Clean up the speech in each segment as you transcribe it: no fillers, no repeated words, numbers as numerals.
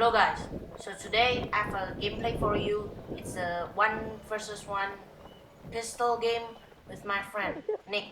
Hello guys, so today I have a gameplay for you. It's a 1 versus 1 pistol game with my friend, Nick.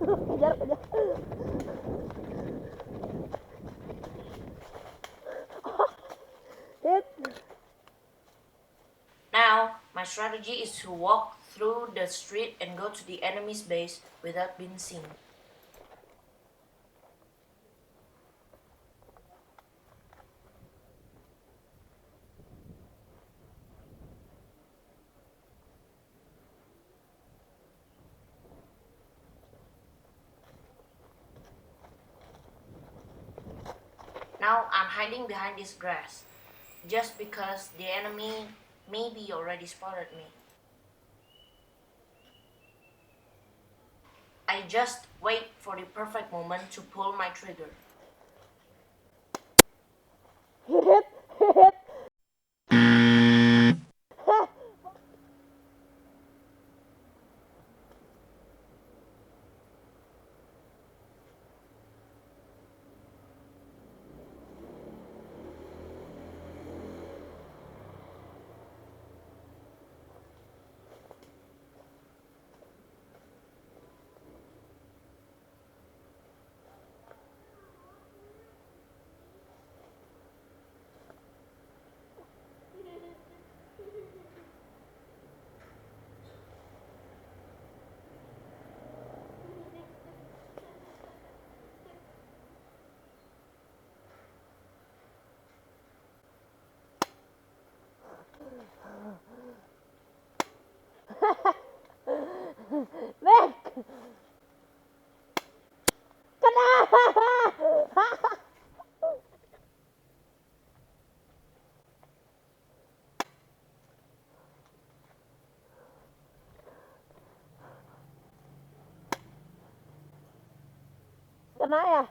Kejar. Hit. Now, my strategy is to walk through the street and go to the enemy's base without being seen. Now I'm hiding behind this grass, just because the enemy maybe already spotted me. I just wait for the perfect moment to pull my trigger. Hit. Nick. Kena. Kena ya?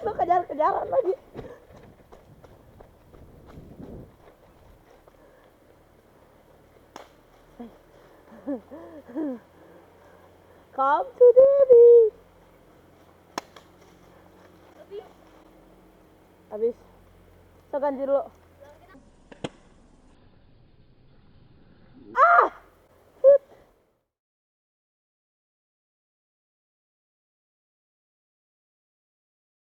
Lu kejar-kejaran lagi. Come to daddy. Habis. So ganti dulu.